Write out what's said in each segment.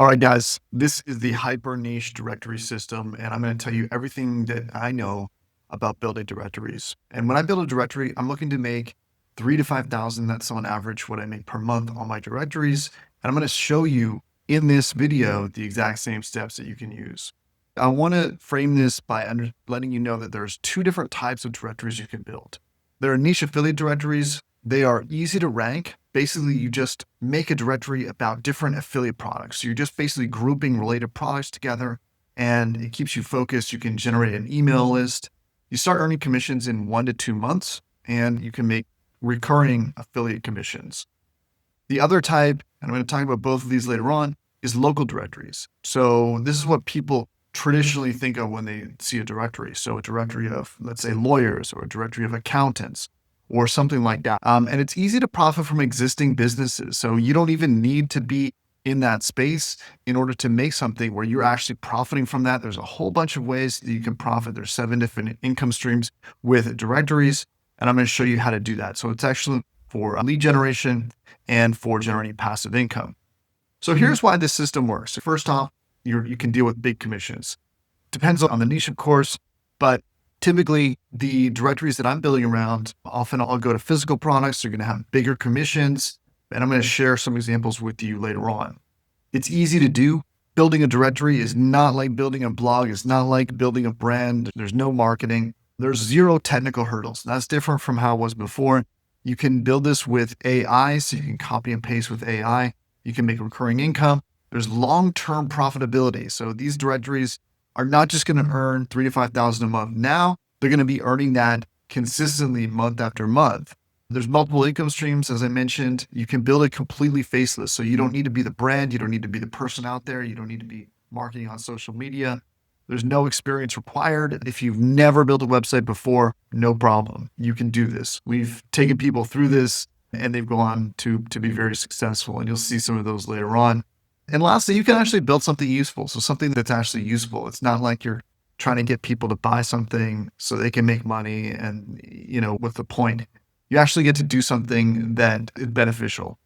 All right, guys, this is the hyper niche directory system, and I'm going to tell you everything that I know about building directories. And when I build a directory, I'm looking to make 3 to 5,000. That's on average what I make per month on my directories. And I'm going to show you in this video the exact same steps that you can use. I want to frame this by letting you know that there's two different types of directories you can build. There are niche affiliate directories. They are easy to rank. Basically, you just make a directory about different affiliate products. So you're just basically grouping related products together, and it keeps you focused. You can generate an email list. You start earning commissions in 1 to 2 months, and you can make recurring affiliate commissions. The other type, and I'm going to talk about both of these later on, is local directories. So this is what people traditionally think of when they see a directory. So a directory of, let's say, lawyers, or a directory of accountants, or something like that. And it's easy to profit from existing businesses. So you don't even need to be in that space in order to make something where you're actually profiting from that. There's a whole bunch of ways that you can profit. There's 7 different income streams with directories, and I'm going to show you how to do that. So it's actually for lead generation and for generating passive income. So here's why this system works. First off, you can deal with big commissions. Depends on the niche, of course, but typically the directories that I'm building around, often I'll go to physical products. They're going to have bigger commissions, and I'm going to share some examples with you later on. It's easy to do. Building a directory is not like building a blog. It's not like building a brand. There's no marketing. There's 0 technical hurdles. That's different from how it was before. You can build this with AI, so you can copy and paste with AI. You can make recurring income. There's long-term profitability. So these directories are not just going to earn 3 to 5,000 a month now. They're going to be earning that consistently month after month. There's multiple income streams, as I mentioned. You can build it completely faceless. So you don't need to be the brand. You don't need to be the person out there. You don't need to be marketing on social media. There's no experience required. If you've never built a website before, no problem. You can do this. We've taken people through this, and they've gone on to be very successful. And you'll see some of those later on. And lastly, you can actually build something useful. So something that's actually useful. It's not like you're trying to get people to buy something so they can make money. And, what's the point? You actually get to do something that is beneficial.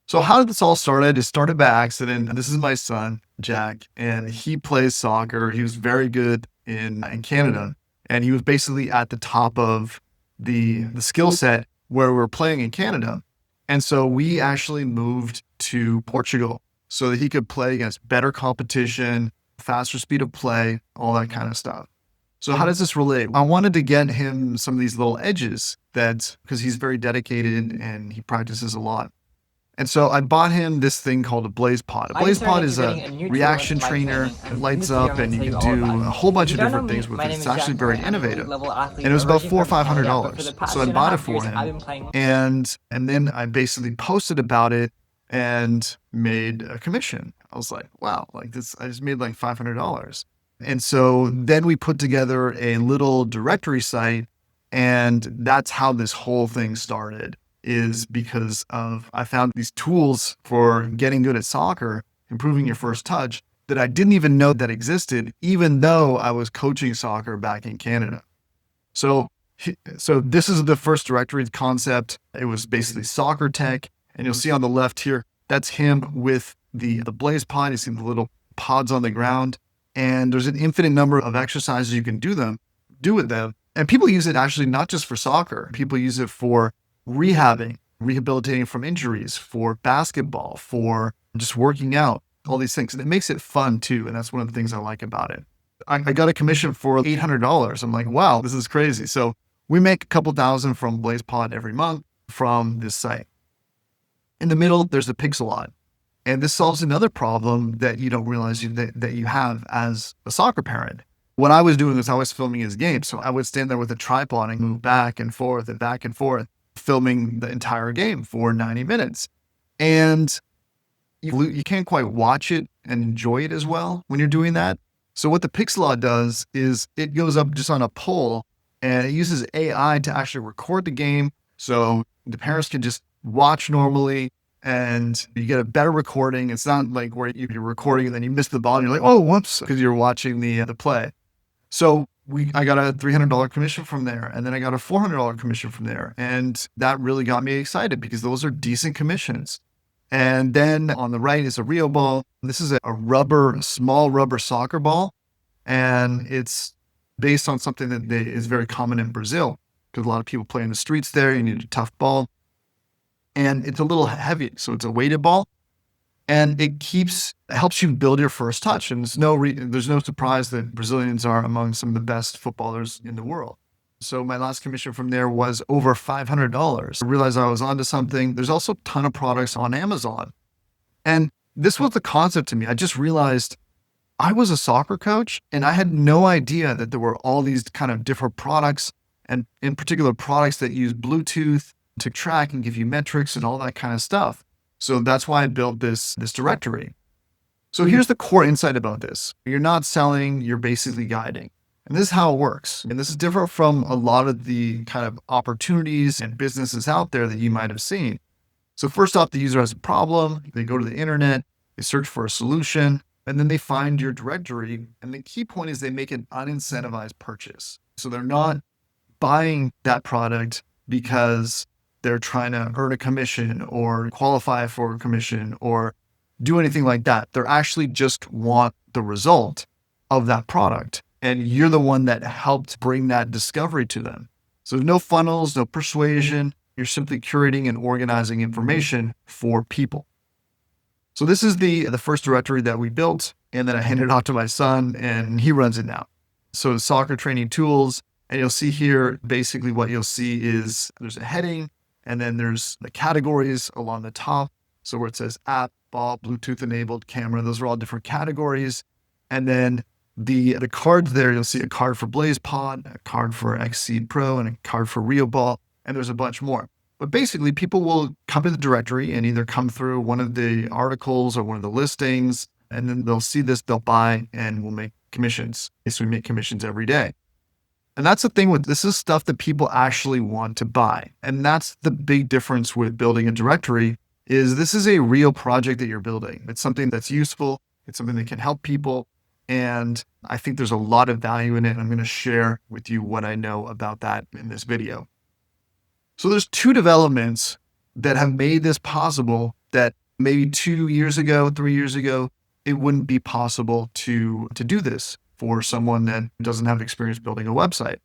So how did this all started? It started by accident. This is my son, Jack, and he plays soccer. He was very good in Canada. And he was basically at the top of the skill set where we're playing in Canada. And so we actually moved to Portugal so that he could play against better competition, faster speed of play, all that kind of stuff. So how does this relate? I wanted to get him some of these little edges because he's very dedicated and he practices a lot. And so I bought him this thing called a Blaze Pod. A Blaze Pod is a reaction trainer. It lights up and you can do a whole bunch of different things with it. It's actually very innovative. And it was about $400 or $500. So I bought it for him. And then I basically posted about it and made a commission. I was like, wow, like this, I just made like $500. And so then we put together a little directory site, and that's how this whole thing started, is because I found these tools for getting good at soccer, improving your first touch, that I didn't even know that existed, even though I was coaching soccer back in Canada. So this is the first directory concept. It was basically soccer tech. And you'll see on the left here, that's him with the Blaze Pod. You see the little pods on the ground. And there's an infinite number of exercises you can do with them. And people use it actually not just for soccer. People use it for rehabilitating from injuries, for basketball, for just working out, all these things. And it makes it fun too. And that's one of the things I like about it. I got a commission for $800. I'm like, wow, this is crazy. So we make a couple thousand from Blaze Pod every month from this site. In the middle, there's a pixel lot. And this solves another problem that you don't realize that you have as a soccer parent. What I was doing was I was filming his game. So I would stand there with a tripod and move back and forth, filming the entire game for 90 minutes. And you can't quite watch it and enjoy it as well when you're doing that. So what the Pixelot does is it goes up just on a pole, and it uses AI to actually record the game. So the parents can just watch normally, and you get a better recording. It's not like where you're recording and then you miss the ball and you're like, oh, whoops, because you're watching the play. So I got a $300 commission from there, and then I got a $400 commission from there. And that really got me excited because those are decent commissions. And then on the right is a real ball. This is a small rubber soccer ball. And it's based on something that is very common in Brazil because a lot of people play in the streets there. You need a tough ball. And it's a little heavy. So it's a weighted ball. And it helps you build your first touch. And there's no surprise that Brazilians are among some of the best footballers in the world. So my last commission from there was over $500. I realized I was onto something. There's also a ton of products on Amazon. And this was the concept to me. I just realized I was a soccer coach and I had no idea that there were all these kind of different products, and in particular products that use Bluetooth to track and give you metrics and all that kind of stuff. So that's why I built this directory. So here's the core insight about this. You're not selling, you're basically guiding. And this is how it works. And this is different from a lot of the kind of opportunities and businesses out there that you might have seen. So first off, the user has a problem. They go to the internet, they search for a solution, and then they find your directory. And the key point is they make an unincentivized purchase. So they're not buying that product because they're trying to earn a commission or qualify for a commission or do anything like that. They're actually just want the result of that product. And you're the one that helped bring that discovery to them. So no funnels, no persuasion. You're simply curating and organizing information for people. So this is the first directory that we built, and then I handed it off to my son and he runs it now. So soccer training tools, and you'll see here, basically what you'll see is there's a heading, and then there's the categories along the top. So where it says app, ball, Bluetooth enabled, camera, those are all different categories. And then the cards there, you'll see a card for BlazePod, a card for Xseed Pro, and a card for Real Ball, and there's a bunch more. But basically, people will come to the directory and either come through one of the articles or one of the listings, and then they'll see this, they'll buy, and we'll make commissions. So we make commissions every day. And that's the thing with this is stuff that people actually want to buy. And that's the big difference with building a directory is this is a real project that you're building. It's something that's useful. It's something that can help people. And I think there's a lot of value in it. And I'm going to share with you what I know about that in this video. So there's two developments that have made this possible that maybe 2 years ago, 3 years ago, it wouldn't be possible to do this for someone that doesn't have experience building a website.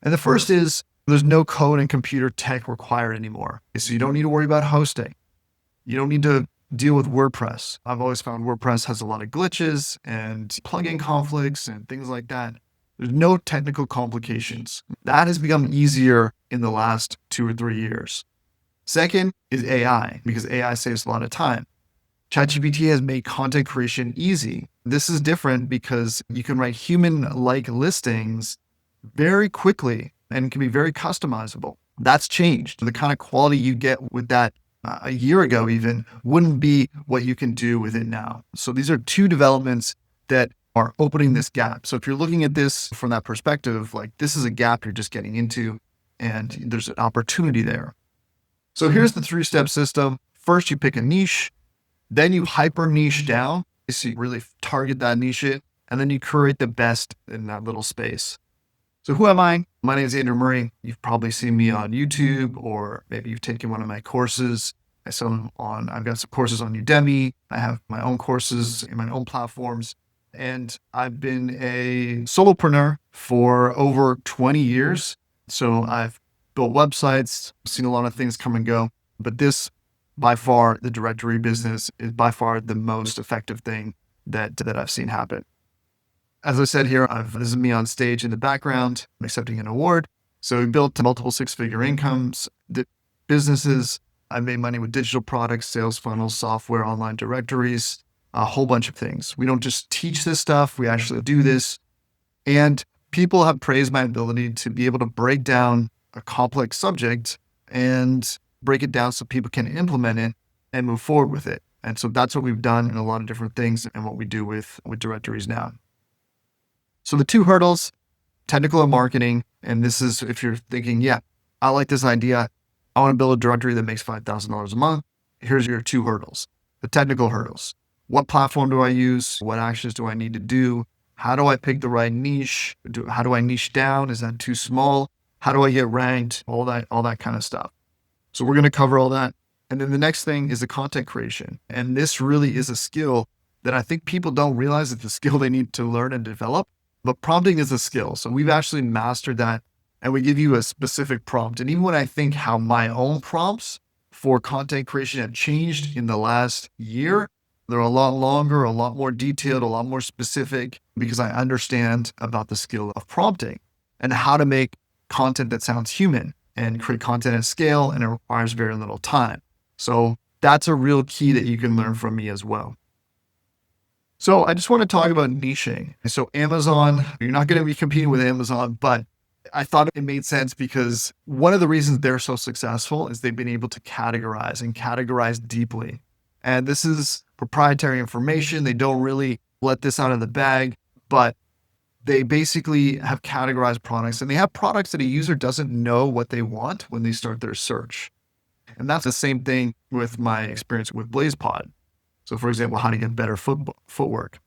And the first is there's no code and computer tech required anymore. So you don't need to worry about hosting. You don't need to deal with WordPress. I've always found WordPress has a lot of glitches and plugin conflicts and things like that. There's no technical complications. That has become easier in the last 2 or 3 years. Second is AI, because AI saves a lot of time. ChatGPT has made content creation easy. This is different because you can write human-like listings very quickly and can be very customizable. That's changed. The kind of quality you get with that a year ago even wouldn't be what you can do with it now. So these are two developments that are opening this gap. So if you're looking at this from that perspective, like this is a gap you're just getting into and there's an opportunity there. So here's the 3-step system. First, you pick a niche, then you hyper niche down. So you really target that niche in, and then you curate the best in that little space. So who am I? My name is Andrew Murray. You've probably seen me on YouTube, or maybe you've taken one of my courses. I've got some courses on Udemy. I have my own courses in my own platforms. And I've been a solopreneur for over 20 years. So I've built websites, seen a lot of things come and go, but this, by far, the directory business is by far the most effective thing that I've seen happen. As I said here, this is me on stage in the background. I'm accepting an award. So we built multiple 6-figure incomes, businesses. I made money with digital products, sales funnels, software, online directories, a whole bunch of things. We don't just teach this stuff. We actually do this. And people have praised my ability to be able to break down a complex subject and break it down so people can implement it and move forward with it. And so that's what we've done in a lot of different things and what we do with directories now. So the 2 hurdles, technical and marketing. And this is if you're thinking, yeah, I like this idea. I want to build a directory that makes $5,000 a month. Here's your 2 hurdles. The technical hurdles. What platform do I use? What actions do I need to do? How do I pick the right niche? How do I niche down? Is that too small? How do I get ranked? All that kind of stuff. So we're going to cover all that. And then the next thing is the content creation. And this really is a skill that I think people don't realize it's a skill they need to learn and develop, but prompting is a skill. So we've actually mastered that, and we give you a specific prompt. And even when I think how my own prompts for content creation have changed in the last year, they're a lot longer, a lot more detailed, a lot more specific, because I understand about the skill of prompting and how to make content that sounds human and create content at scale, and it requires very little time. So that's a real key that you can learn from me as well. So I just want to talk about niching. So Amazon, you're not going to be competing with Amazon, but I thought it made sense because one of the reasons they're so successful is they've been able to categorize and categorize deeply. And this is proprietary information. They don't really let this out of the bag, but they basically have categorized products, and they have products that a user doesn't know what they want when they start their search. And that's the same thing with my experience with BlazePod. So for example, how to get better footwork.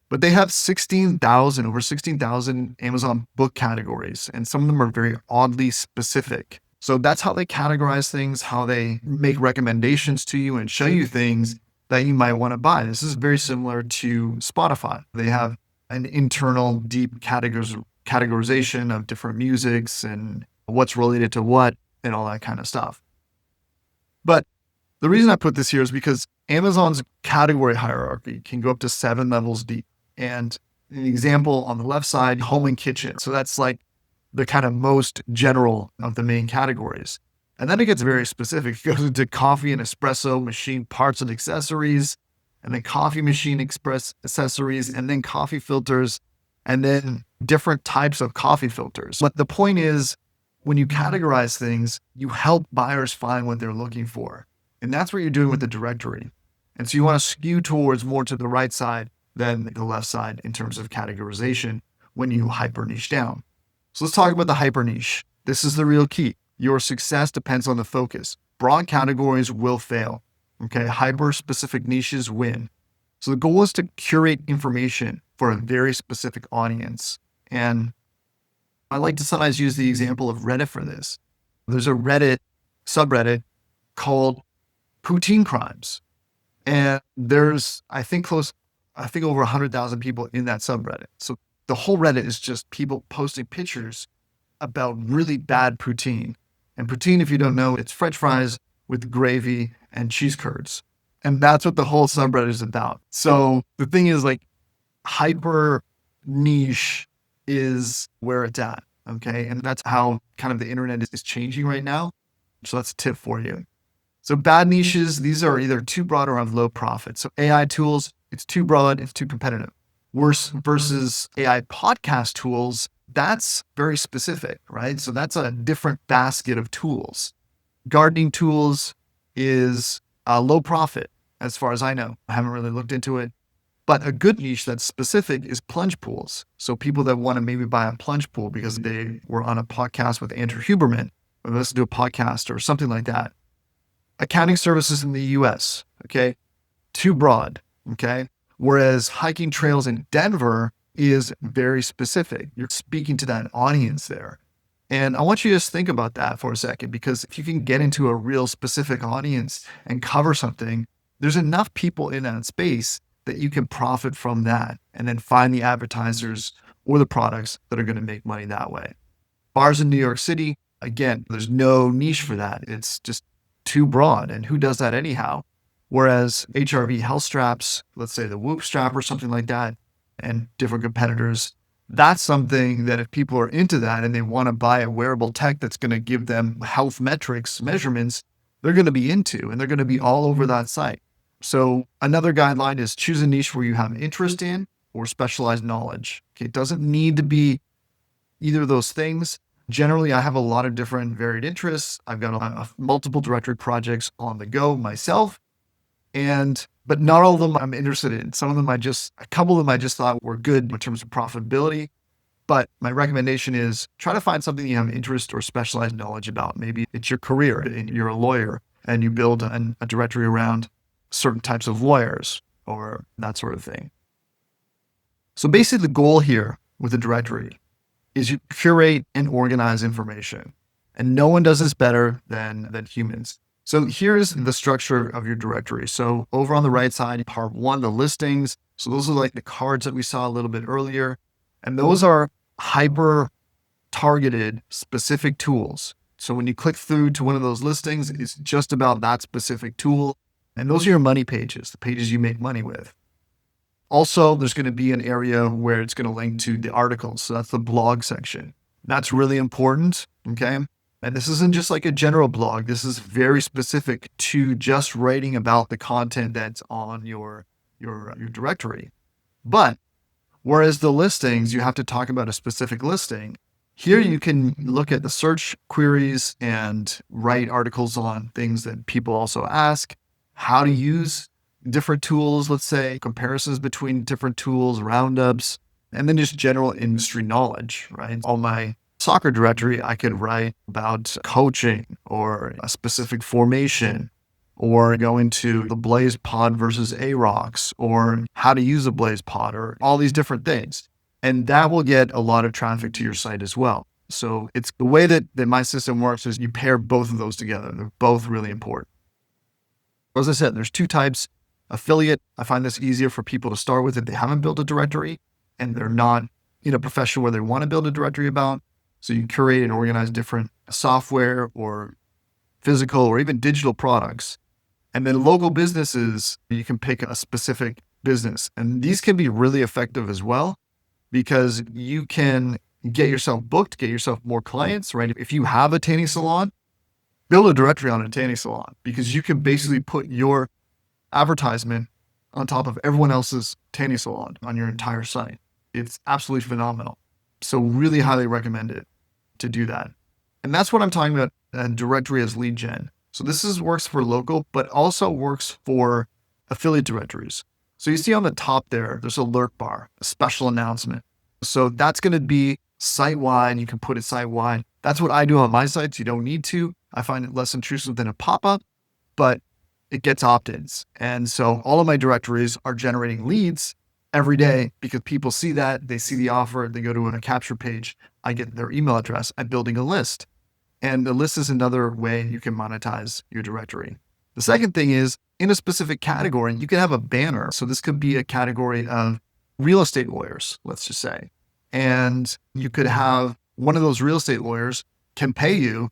But they have over 16,000 Amazon book categories, and some of them are very oddly specific. So that's how they categorize things, how they make recommendations to you and show you things that you might want to buy. This is very similar to Spotify. They have an internal deep categorization of different musics and what's related to what and all that kind of stuff. But the reason I put this here is because Amazon's category hierarchy can go up to 7 levels deep. And an example on the left side, home and kitchen. So that's like the kind of most general of the main categories. And then it gets very specific. It goes into coffee and espresso machine parts and accessories, and then coffee machine express accessories, and then coffee filters, and then different types of coffee filters. But the point is, when you categorize things, you help buyers find what they're looking for. And that's what you're doing with the directory. And so you want to skew towards more to the right side than the left side in terms of categorization when you hyper niche down. So let's talk about the hyper niche. This is the real key. Your success depends on the focus. Broad categories will fail. Okay. Hyper specific niches win. So the goal is to curate information for a very specific audience. And I like to sometimes use the example of Reddit for this. There's a Reddit subreddit called Poutine Crimes. And there's, I think over 100,000 people in that subreddit. So the whole Reddit is just people posting pictures about really bad poutine. And poutine, if you don't know, it's French fries with gravy and cheese curds. And that's what the whole subreddit is about. So the thing is, like, hyper niche is where it's at. Okay. And that's how kind of the internet is changing right now. So that's a tip for you. So bad niches, these are either too broad or have low profit. So AI tools, it's too broad, it's too competitive. Worse versus AI podcast tools, that's very specific, right? So that's a different basket of tools. Gardening tools is low profit, as far as I know. I haven't really looked into it. But a good niche that's specific is plunge pools. So people that want to maybe buy a plunge pool because they were on a podcast with Andrew Huberman, or listen to a podcast or something like that. Accounting services in the US, okay? Too broad, okay? Whereas hiking trails in Denver is very specific. You're speaking to that audience there. And I want you to just think about that for a second, because if you can get into a real specific audience and cover something, there's enough people in that space that you can profit from that and then find the advertisers or the products that are going to make money that way. Bars in New York City, again, there's no niche for that. It's just too broad. And who does that anyhow? Whereas HRV health straps, let's say the Whoop strap or something like that, and different competitors, that's something that if people are into that and they want to buy a wearable tech that's going to give them health metrics, measurements, they're going to be into, and they're going to be all over that site. So another guideline is choose a niche where you have interest in or specialized knowledge. Okay, it doesn't need to be either of those things. Generally, I have a lot of different varied interests. I've got multiple directory projects on the go myself, but not all of them I'm interested in. Some of them a couple of them I just thought were good in terms of profitability. But my recommendation is try to find something you have interest or specialized knowledge about. Maybe it's your career and you're a lawyer and you build a directory around certain types of lawyers or that sort of thing. So basically the goal here with a directory is you curate and organize information. And no one does this better than humans. So here's the structure of your directory. So over on the right side, part one, the listings. So those are like the cards that we saw a little bit earlier. And those are hyper targeted specific tools. So when you click through to one of those listings, it's just about that specific tool. And those are your money pages, the pages you make money with. Also, there's going to be an area where it's going to link to the articles. So that's the blog section. That's really important. Okay. And this isn't just like a general blog. This is very specific to just writing about the content that's on your directory. But whereas the listings, you have to talk about a specific listing. Here you can look at the search queries and write articles on things that people also ask, how to use different tools, let's say comparisons between different tools, roundups, and then just general industry knowledge, right? On my soccer directory, I could write about coaching or a specific formation, or go into the Blaze pod versus AROX, or how to use a Blaze pod, or all these different things. And that will get a lot of traffic to your site as well. So it's the way that my system works is you pair both of those together. They're both really important. As I said, there's two types. Affiliate, I find this easier for people to start with if they haven't built a directory and they're not in a profession where they want to build a directory about. So you curate and organize different software or physical or even digital products. And then local businesses, you can pick a specific business. And these can be really effective as well because you can get yourself booked, get yourself more clients, right? If you have a tanning salon, build a directory on a tanning salon because you can basically put your advertisement on top of everyone else's tanning salon on your entire site. It's absolutely phenomenal. So really highly recommend it to do that. And that's what I'm talking about, a directory as lead gen. So this works for local, but also works for affiliate directories. So you see on the top there, there's an alert bar, a special announcement. So that's going to be site-wide. You can put it site-wide. That's what I do on my sites. You don't need to. I find it less intrusive than a pop-up, but it gets opt-ins. And so all of my directories are generating leads every day because people see that, they see the offer, they go to a capture page, I get their email address, I'm building a list. And the list is another way you can monetize your directory. The second thing is in a specific category, you can have a banner. So this could be a category of real estate lawyers, let's just say. And you could have one of those real estate lawyers can pay you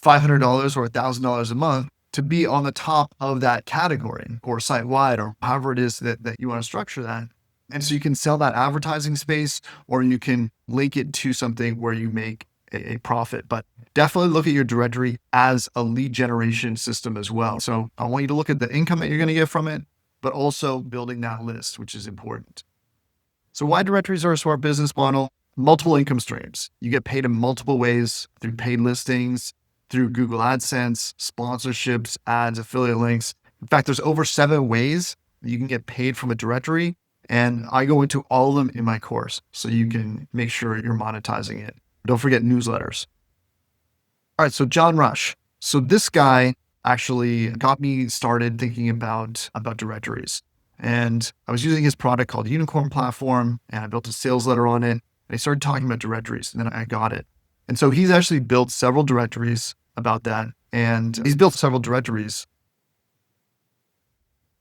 $500 or $1,000 a month to be on the top of that category or site-wide or however it is that you want to structure that. And so you can sell that advertising space or you can link it to something where you make a profit. But definitely look at your directory as a lead generation system as well. So I want you to look at the income that you're going to get from it, but also building that list, which is important. So why directories are a smart business model? Multiple income streams. You get paid in multiple ways through paid listings, through Google AdSense, sponsorships, ads, affiliate links. In fact, there's over 7 ways that you can get paid from a directory. And I go into all of them in my course so you can make sure you're monetizing it. Don't forget newsletters. All right, so John Rush. So this guy actually got me started thinking about directories. And I was using his product called Unicorn Platform, and I built a sales letter on it. And I started talking about directories, and then I got it. And so he's actually built several directories about that. And he's built several directories.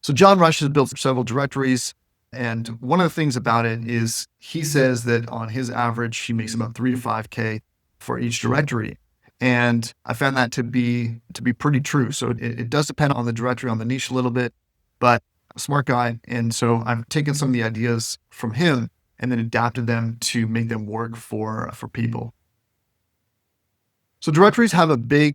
So John Rush has built several directories. And one of the things about it is he says that on his average, he makes about 3 to 5K for each directory. And I found that to be pretty true. So it does depend on the directory, on the niche a little bit, but a smart guy. And so I've taken some of the ideas from him and then adapted them to make them work for people. So directories have a big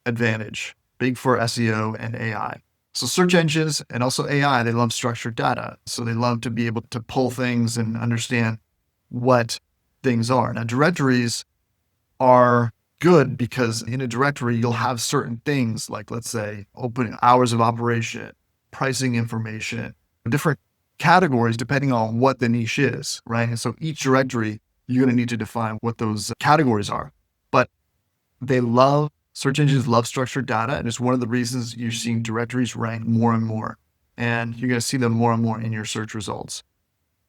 advantage, big for SEO and AI. So search engines and also AI, they love structured data. So they love to be able to pull things and understand what things are. Now, directories are good because in a directory, you'll have certain things like, let's say, open hours of operation, pricing information, different categories depending on what the niche is, right? And so each directory, you're going to need to define what those categories are. But search engines love structured data, and it's one of the reasons you're seeing directories rank more and more. And you're going to see them more and more in your search results.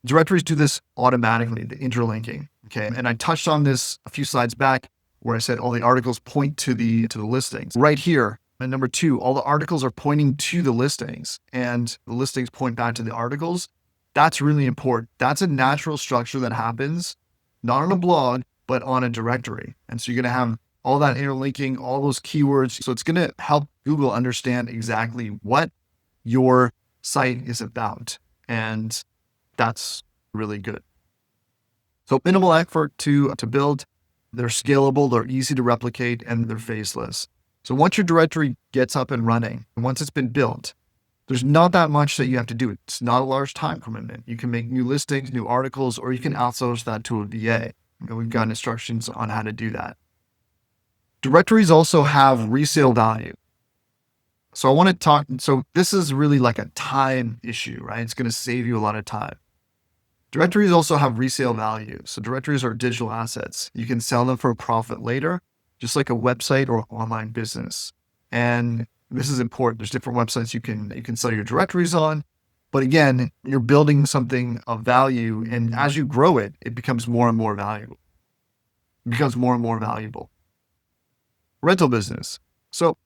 Directories do this automatically, the interlinking. Okay. And I touched on this a few slides back where I said all the articles point to the listings. Right here, And number two, all the articles are pointing to the listings and the listings point back to the articles. That's really important. That's a natural structure that happens, not on a blog, but on a directory. And so you're going to have all that interlinking, all those keywords. So it's going to help Google understand exactly what your site is about. And that's really good. So minimal effort to build. They're scalable, they're easy to replicate, and they're faceless. So once your directory gets up and running, and once it's been built, there's not that much that you have to do. It's not a large time commitment. You can make new listings, new articles, or you can outsource that to a VA. And we've got instructions on how to do that. Directories also have resale value. So I want to talk, so this is really like a time issue, right? It's going to save you a lot of time. Directories also have resale value. So directories are digital assets. You can sell them for a profit later, just like a website or online business. And this is important. There's different websites you can sell your directories on. But again, you're building something of value. And as you grow it, it becomes more and more valuable. It becomes more and more valuable. Rental business. So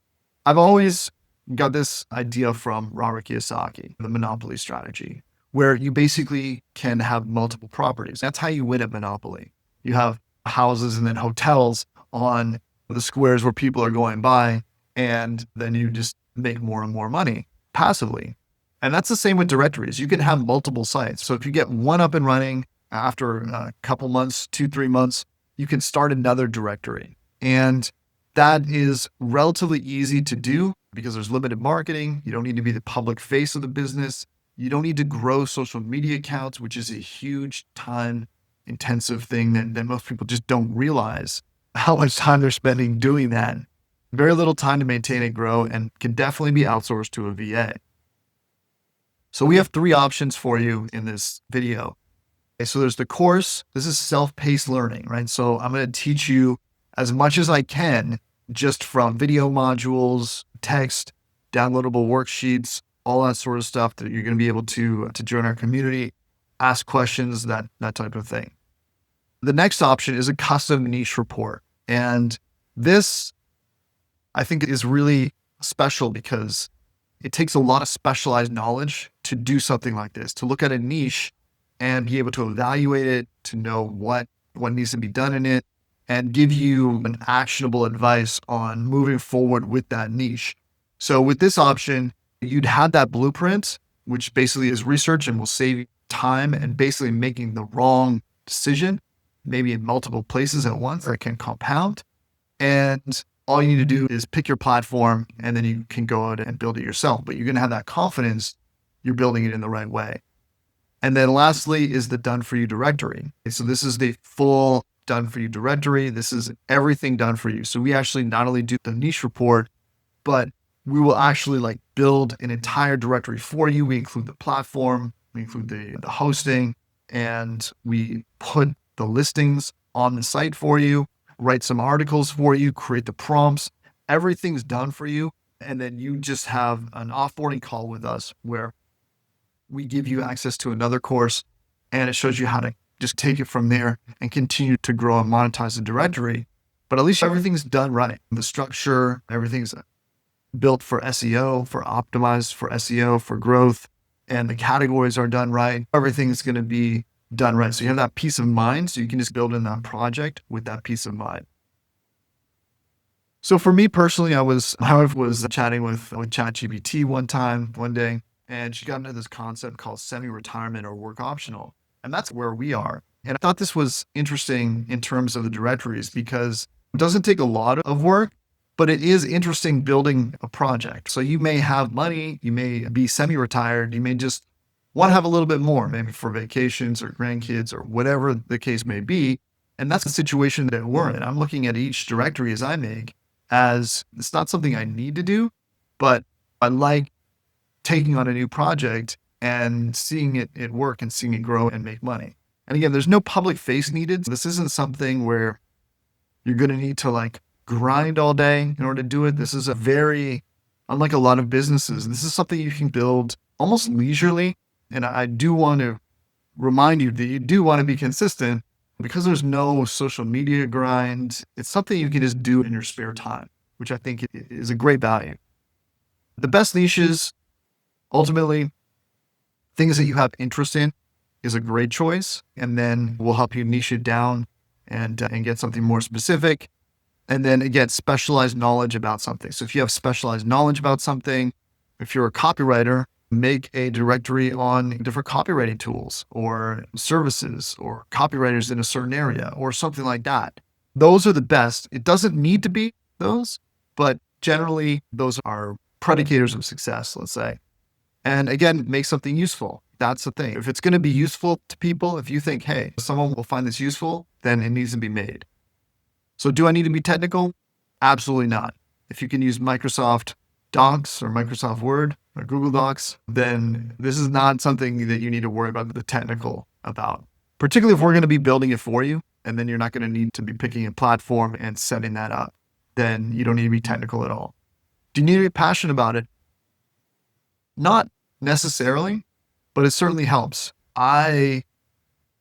I've always got this idea from Robert Kiyosaki, the monopoly strategy, where you basically can have multiple properties. That's how you win at Monopoly. You have houses and then hotels on the squares where people are going by, and then you just make more and more money passively. And that's the same with directories. You can have multiple sites. So if you get one up and running after a couple months, 2-3 months, you can start another directory. And that is relatively easy to do because there's limited marketing. You don't need to be the public face of the business. You don't need to grow social media accounts, which is a huge time intensive thing that most people just don't realize how much time they're spending doing that. Very little time to maintain and grow, and can definitely be outsourced to a VA. So we have 3 options for you in this video. Okay, so there's the course. This is self-paced learning, right? So I'm going to teach you as much as I can, just from video modules, text, downloadable worksheets, all that sort of stuff that you're going to be able to join our community, ask questions, that type of thing. The next option is a custom niche report. And this, I think, is really special because it takes a lot of specialized knowledge to do something like this, to look at a niche and be able to evaluate it, to know what needs to be done in it, and give you an actionable advice on moving forward with that niche. So with this option, you'd have that blueprint, which basically is research and will save you time and basically making the wrong decision, maybe in multiple places at once that can compound. And all you need to do is pick your platform, and then you can go out and build it yourself. But you're going to have that confidence you're building it in the right way. And then lastly is the done for you directory. So this is the full done for you directory. This is everything done for you. So we actually not only do the niche report, but we will actually build an entire directory for you. We include the platform, we include the hosting, and we put the listings on the site for you, write some articles for you, create the prompts. Everything's done for you. And then you just have an offboarding call with us where we give you access to another course, and it shows you how to just take it from there and continue to grow and monetize the directory. But at least everything's done right. The structure, everything's built for SEO, for optimized for SEO, for growth, and the categories are done right. Everything's going to be done right. So you have that peace of mind. So you can just build in that project with that peace of mind. So for me personally, I was chatting with ChatGPT one day, and she got into this concept called semi-retirement or work optional. And that's where we are. And I thought this was interesting in terms of the directories because it doesn't take a lot of work, but it is interesting building a project. So you may have money, you may be semi-retired, you may just want to have a little bit more, maybe for vacations or grandkids or whatever the case may be. And that's the situation that we're in. I'm looking at each directory as I make as it's not something I need to do, but I like taking on a new project and seeing it work and seeing it grow and make money. And again, there's no public face needed. This isn't something where you're going to need to grind all day in order to do it. This is unlike a lot of businesses, this is something you can build almost leisurely. And I do want to remind you that you do want to be consistent because there's no social media grind. It's something you can just do in your spare time, which I think is a great value. The best niches, ultimately, things that you have interest in is a great choice. And then we'll help you niche it down and get something more specific. And then again, specialized knowledge about something. So if you have specialized knowledge about something, if you're a copywriter, make a directory on different copywriting tools or services or copywriters in a certain area or something like that. Those are the best. It doesn't need to be those, but generally those are predicators of success, let's say. And again, make something useful. That's the thing. If it's going to be useful to people, if you think, hey, someone will find this useful, then it needs to be made. So do I need to be technical? Absolutely not. If you can use Microsoft Docs or Microsoft Word or Google Docs, then this is not something that you need to worry about the technical about, particularly if we're going to be building it for you. And then you're not going to need to be picking a platform and setting that up. Then you don't need to be technical at all. Do you need to be passionate about it? Not necessarily, but it certainly helps. I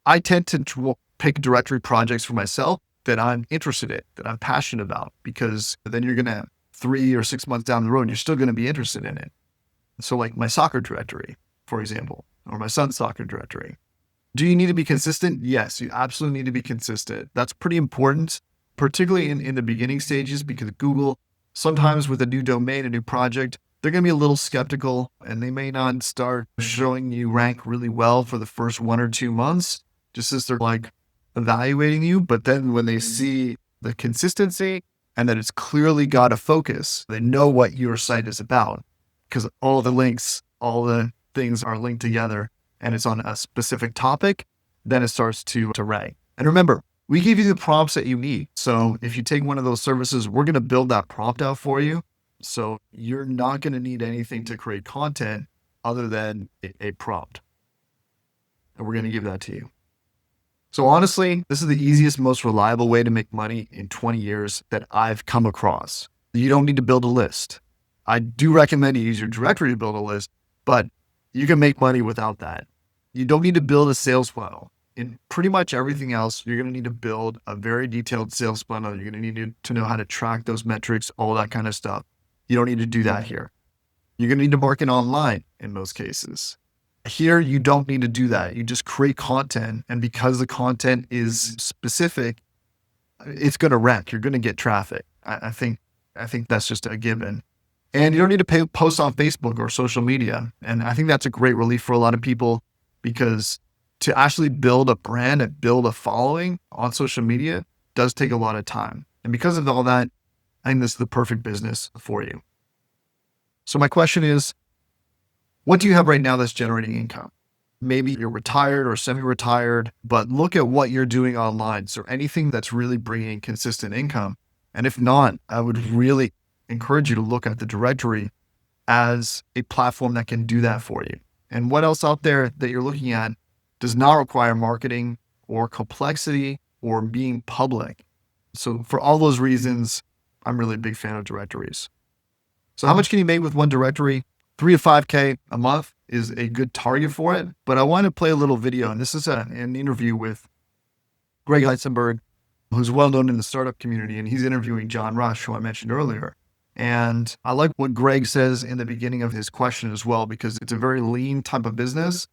tend to pick directory projects for myself that I'm interested in, that I'm passionate about, because then you're going to 3 or 6 months down the road, you're still going to be interested in it. So like my soccer directory, for example, or my son's soccer directory. Do you need to be consistent? Yes, you absolutely need to be consistent. That's pretty important, particularly in the beginning stages, because Google, sometimes with a new domain, a new project, they're going to be a little skeptical and they may not start showing you rank really well for the first 1 or 2 months, just as they're like evaluating you. But then when they see the consistency and that it's clearly got a focus, they know what your site is about because all the links, all the things are linked together and it's on a specific topic, then it starts to rank. And remember, we give you the prompts that you need. So if you take one of those services, we're going to build that prompt out for you. So you're not going to need anything to create content other than a prompt. And we're going to give that to you. So honestly, this is the easiest, most reliable way to make money in 20 years that I've come across. You don't need to build a list. I do recommend you use your directory to build a list, but you can make money without that. You don't need to build a sales funnel. In pretty much everything else, you're going to need to build a very detailed sales funnel. You're going to need to know how to track those metrics, all that kind of stuff. You don't need to do that here. You're going to need to market online in most cases. Here, you don't need to do that. You just create content. And because the content is specific, it's going to rank. You're going to get traffic. I think that's just a given. And you don't need to post on Facebook or social media. And I think that's a great relief for a lot of people, because to actually build a brand and build a following on social media does take a lot of time. And because of all that, I think this is the perfect business for you. So my question is, what do you have right now that's generating income? Maybe you're retired or semi-retired, but look at what you're doing online. So anything that's really bringing consistent income. And if not, I would really encourage you to look at the directory as a platform that can do that for you. And what else out there that you're looking at does not require marketing or complexity or being public. So for all those reasons, I'm really a big fan of directories. So how much can you make with one directory? 3 to 5K a month is a good target for it. But I want to play a little video. And this is an interview with Greg Heisenberg, who's well known in the startup community. And he's interviewing John Rush, who I mentioned earlier. And I like what Greg says in the beginning of his question as well, because it's a very lean type of business.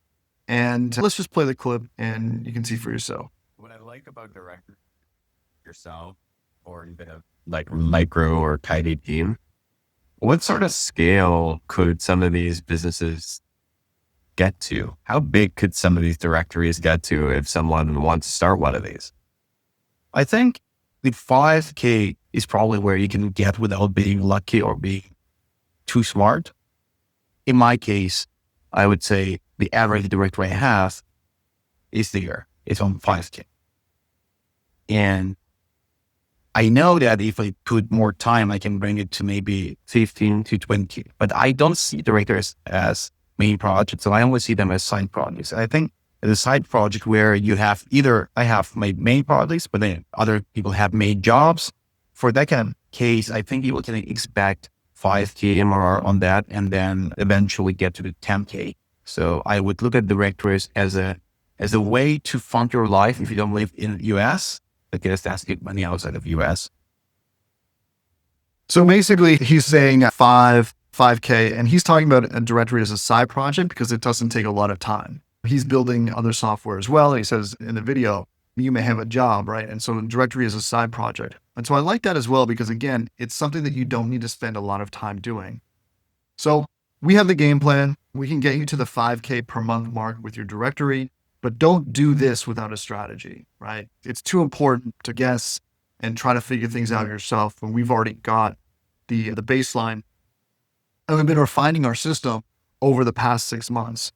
And let's just play the clip and you can see for yourself. What I like about director yourself, or even a like micro or tiny team, what sort of scale could some of these businesses get to? How big could some of these directories get to if someone wants to start one of these? I think the 5K is probably where you can get without being lucky or being too smart. In my case, I would say the average directory I have is there. It's on 5K. And I know that if I put more time, I can bring it to maybe 15 to 20, but I don't see directors as main projects. So I only see them as side projects. I think the side project where you have either I have my main projects, but then other people have main jobs. For that kind of case, I think you can expect 5K MRR on that and then eventually get to the 10K. So I would look at directories as a way to fund your life if you don't live in the US, because that's good money outside of US. So basically he's saying 5K, and he's talking about a directory as a side project because it doesn't take a lot of time. He's building other software as well. He says in the video, you may have a job, right? And so a directory is a side project. And so I like that as well, because again, it's something that you don't need to spend a lot of time doing. So we have the game plan. We can get you to the 5K per month mark with your directory, but don't do this without a strategy, right? It's too important to guess and try to figure things out yourself when we've already got the baseline, and we've been refining our system over the past 6 months.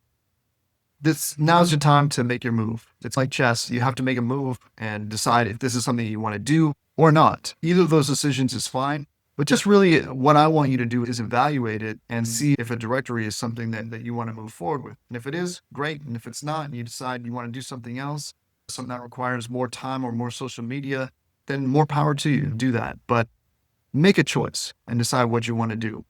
Now's your time to make your move. It's like chess. You have to make a move and decide if this is something you want to do or not. Either of those decisions is fine, but just really what I want you to do is evaluate it and see if a directory is something that you want to move forward with. And if it is, great. And if it's not, and you decide you want to do something else, something that requires more time or more social media, then more power to you. Do that. But make a choice and decide what you want to do.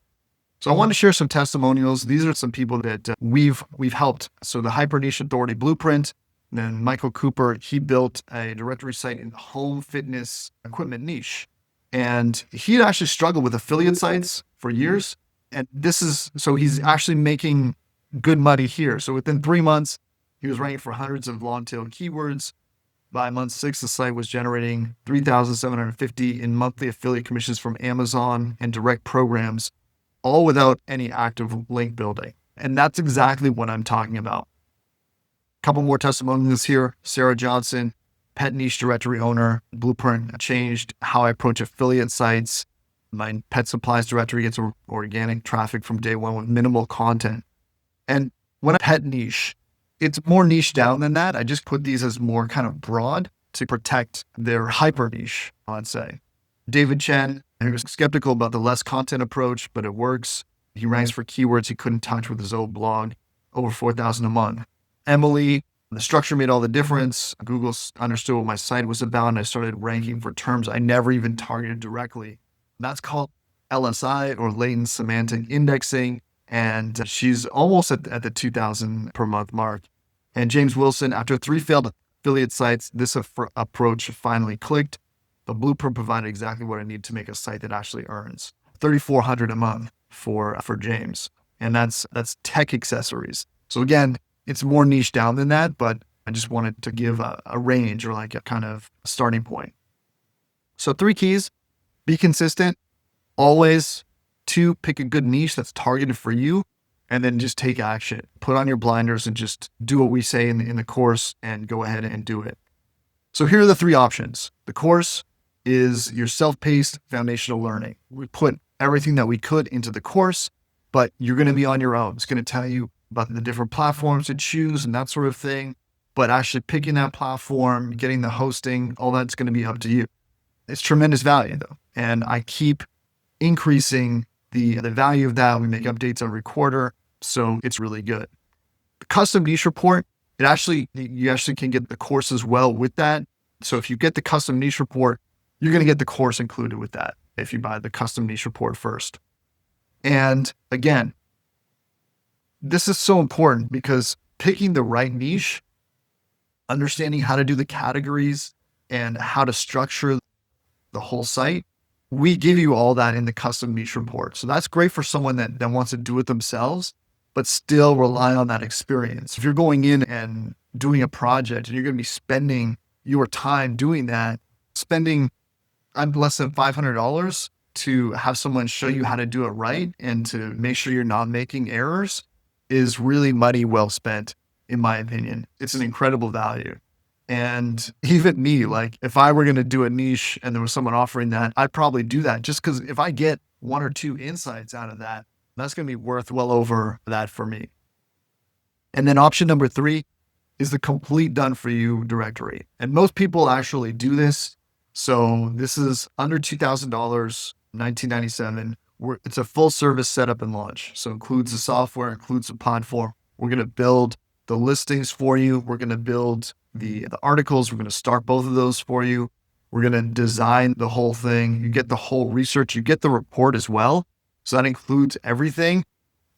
So I want to share some testimonials. These are some people that we've helped. So the Hyper Niche Authority Blueprint, then Michael Cooper, he built a directory site in the home fitness equipment niche. And he'd actually struggled with affiliate sites for years. And so he's actually making good money here. So within 3 months, he was ranking for hundreds of long tail keywords. By month 6, the site was generating $3,750 in monthly affiliate commissions from Amazon and direct programs, all without any active link building. And that's exactly what I'm talking about. A couple more testimonials here. Sarah Johnson, pet niche directory owner. Blueprint changed how I approach affiliate sites. My pet supplies directory gets organic traffic from day one with minimal content. And when I pet niche, it's more niche down than that. I just put these as more kind of broad to protect their hyper niche, I'd say. David Chen, he was skeptical about the less content approach, but it works. He ranks for keywords he couldn't touch with his old blog, over 4,000 a month. Emily, the structure made all the difference. Google understood what my site was about, and I started ranking for terms I never even targeted directly. That's called LSI, or latent semantic indexing. And she's almost at the 2,000 per month mark. And James Wilson, after 3 failed affiliate sites, this approach finally clicked. The Blueprint provided exactly what I need to make a site that actually earns $3,400 a month for James. And that's tech accessories. So again, it's more niche down than that, but I just wanted to give a range, or like a kind of starting point. So 3 keys: be consistent, always. 2, pick a good niche that's targeted for you, and then just take action. Put on your blinders and just do what we say in the course and go ahead and do it. So here are the 3 options. The course is your self-paced foundational learning. We put everything that we could into the course, but you're going to be on your own. It's going to tell you about the different platforms to choose and that sort of thing. But actually picking that platform, getting the hosting, all that's going to be up to you. It's tremendous value though. And I keep increasing the value of that. We make updates every quarter. So it's really good. The custom niche report, you actually can get the course as well with that. So if you get the custom niche report, you're going to get the course included with that if you buy the custom niche report first. And again, this is so important because picking the right niche, understanding how to do the categories and how to structure the whole site, we give you all that in the custom niche report. So that's great for someone that wants to do it themselves, but still rely on that experience. If you're going in and doing a project and you're going to be spending your time doing that, spending less than $500 to have someone show you how to do it right and to make sure you're not making errors is really money well spent, in my opinion. It's an incredible value. And even me, like if I were going to do a niche and there was someone offering that, I'd probably do that just because if I get 1 or 2 insights out of that, that's going to be worth well over that for me. And then option number 3 is the complete done for you directory. And most people actually do this. So this is under $2,000, $1997. It's a full service setup and launch. So includes the software, includes the platform. We're going to build the listings for you. We're going to build the articles. We're going to start both of those for you. We're going to design the whole thing. You get the whole research. You get the report as well. So that includes everything.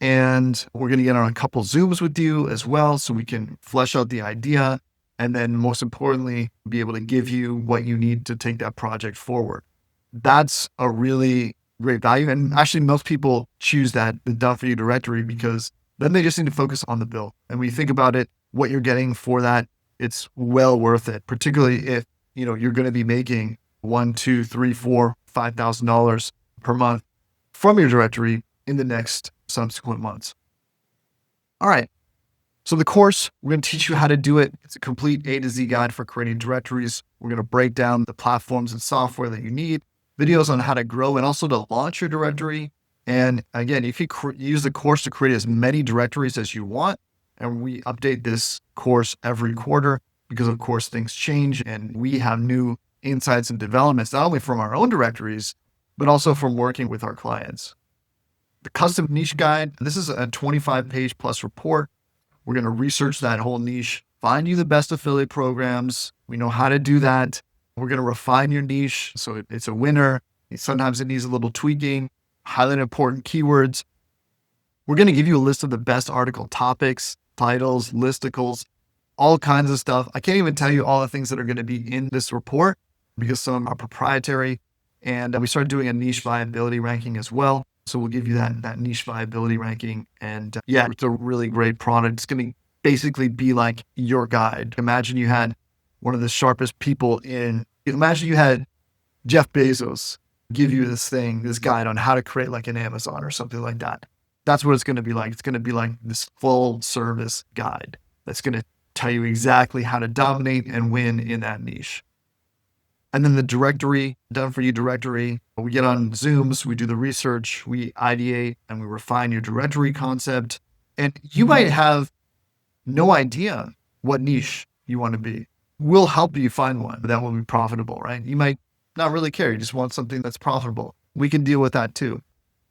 And we're going to get on a couple Zooms with you as well so we can flesh out the idea. And then most importantly, be able to give you what you need to take that project forward. That's a really great value. And actually, most people choose the done for you directory because then they just need to focus on the bill. And when you think about it, what you're getting for that, it's well worth it, particularly if, you're going to be making $1, $2, $3, $4, $5,000 per month from your directory in the next subsequent months. All right. So the course, we're going to teach you how to do it. It's a complete A to Z guide for creating directories. We're going to break down the platforms and software that you need, videos on how to grow and also to launch your directory. And again, if you use the course to create as many directories as you want, and we update this course every quarter because of course things change and we have new insights and developments, not only from our own directories, but also from working with our clients. The custom niche guide, this is a 25-page plus report. We're going to research that whole niche, find you the best affiliate programs. We know how to do that. We're going to refine your niche so it's a winner. Sometimes it needs a little tweaking, highlight important keywords. We're going to give you a list of the best article topics, titles, listicles, all kinds of stuff. I can't even tell you all the things that are going to be in this report because some of them are proprietary. And we started doing a niche viability ranking as well. So we'll give you that niche viability ranking. And it's a really great product. It's going to basically be like your guide. Imagine you had one of the sharpest people imagine you had Jeff Bezos give you this guide on how to create like an Amazon or something like that. That's what it's going to be like. It's going to be like this full service guide that's going to tell you exactly how to dominate and win in that niche. And then the directory, done for you directory, we get on Zooms, we do the research, we ideate, and we refine your directory concept. And you might have no idea what niche you want to be. We'll help you find one that will be profitable, right? You might not really care. You just want something that's profitable. We can deal with that too.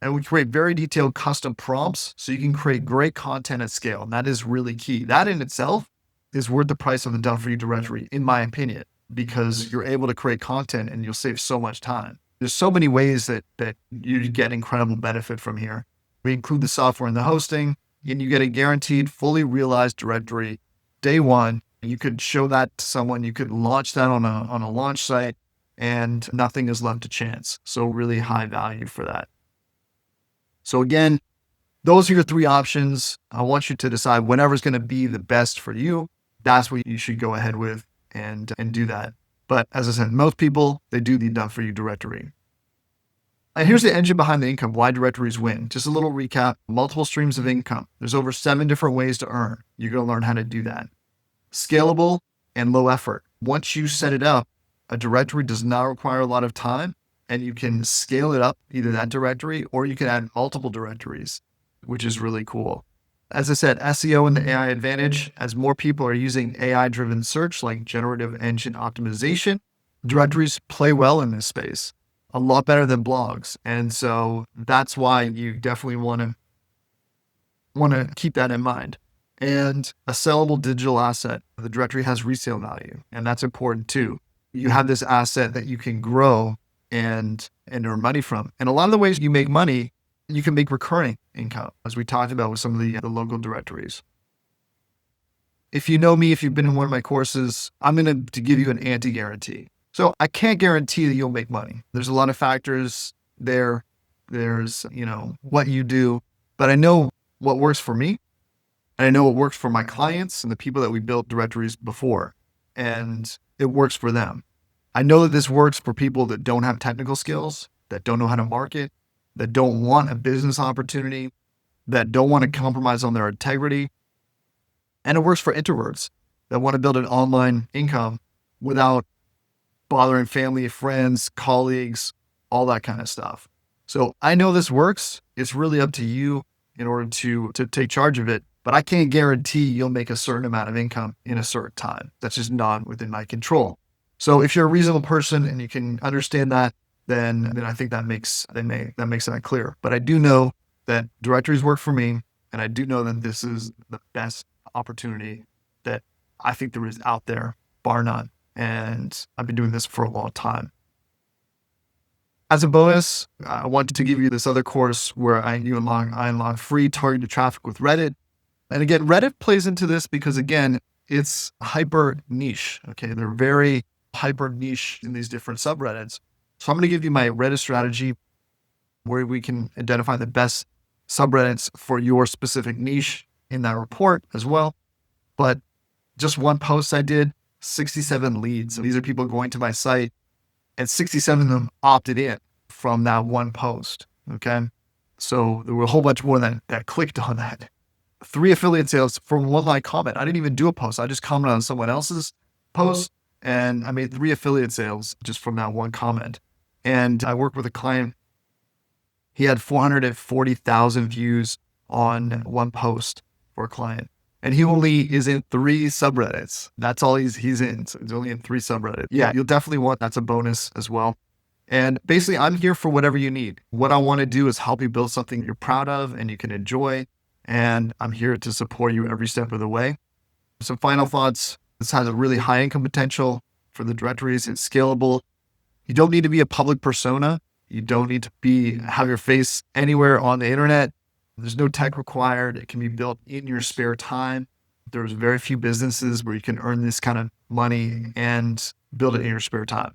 And we create very detailed custom prompts so you can create great content at scale. And that is really key. That in itself is worth the price of the done for you directory, in my opinion, because you're able to create content and you'll save so much time. There's so many ways that you get incredible benefit from here. We include the software and the hosting, and you get a guaranteed fully realized directory day one. You could show that to someone. You could launch that on a launch site and nothing is left to chance. So really high value for that. So again, those are your three options. I want you to decide whatever's going to be the best for you. That's what you should go ahead with and do that. But as I said, most people, they do the done for you directory. And here's the engine behind the income, why directories win. Just a little recap, multiple streams of income. There's over 7 different ways to earn. You're going to learn how to do that. Scalable and low effort. Once you set it up, a directory does not require a lot of time and you can scale it up, either that directory or you can add multiple directories, which is really cool. As I said, SEO and the AI advantage, as more people are using AI-driven search like generative engine optimization, directories play well in this space, a lot better than blogs. And so that's why you definitely want to keep that in mind. And a sellable digital asset, the directory has resale value, and that's important too. You have this asset that you can grow and earn money from. And a lot of the ways you make money, you can make recurring income, as we talked about with some of the local directories. If you know me, if you've been in one of my courses, I'm going to give you an anti-guarantee. So I can't guarantee that you'll make money. There's a lot of factors there. There's, what you do, but I know what works for me. And I know what works for my clients and the people that we built directories before, and it works for them. I know that this works for people that don't have technical skills, that don't know how to market, that don't want a business opportunity, that don't want to compromise on their integrity. And it works for introverts that want to build an online income without bothering family, friends, colleagues, all that kind of stuff. So I know this works. It's really up to you in order to take charge of it. But I can't guarantee you'll make a certain amount of income in a certain time. That's just not within my control. So if you're a reasonable person and you can understand that, then I think that makes that clear. But I do know that directories work for me, and I do know that this is the best opportunity that I think there is out there, bar none. And I've been doing this for a long time. As a bonus, I wanted to give you this other course where I unlock free targeted traffic with Reddit. And again, Reddit plays into this because, again, it's hyper niche. Okay. They're very hyper niche in these different subreddits. So I'm going to give you my Reddit strategy. where we can identify the best subreddits for your specific niche in that report as well. But just one post I did, 67 leads. So these are people going to my site, and 67 of them opted in from that one post. Okay. So there were a whole bunch more that clicked on that. 3 affiliate sales from one line comment. I didn't even do a post. I just commented on someone else's post, and I made 3 affiliate sales just from that one comment. And I worked with a client. He had 440,000 views on one post for a client. And he only is in 3 subreddits. That's all he's in. So he's only in 3 subreddits. Yeah, you'll definitely want, that's a bonus as well. And basically, I'm here for whatever you need. What I want to do is help you build something you're proud of and you can enjoy. And I'm here to support you every step of the way. Some final thoughts. This has a really high income potential for the directories. It's scalable. You don't need to be a public persona. You don't need to have your face anywhere on the internet. There's no tech required. It can be built in your spare time. There's very few businesses where you can earn this kind of money and build it in your spare time.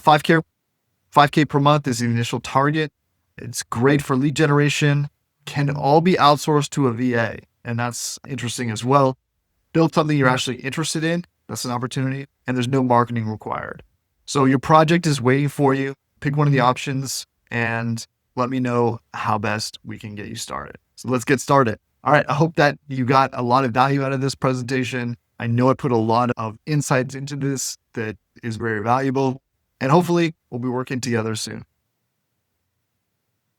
5K per month is the initial target. It's great for lead generation. Can all be outsourced to a VA. And that's interesting as well. Build something you're actually interested in. That's an opportunity. And there's no marketing required. So your project is waiting for you. Pick one of the options and let me know how best we can get you started. So let's get started. All right. I hope that you got a lot of value out of this presentation. I know I put a lot of insights into this that is very valuable, and hopefully we'll be working together soon.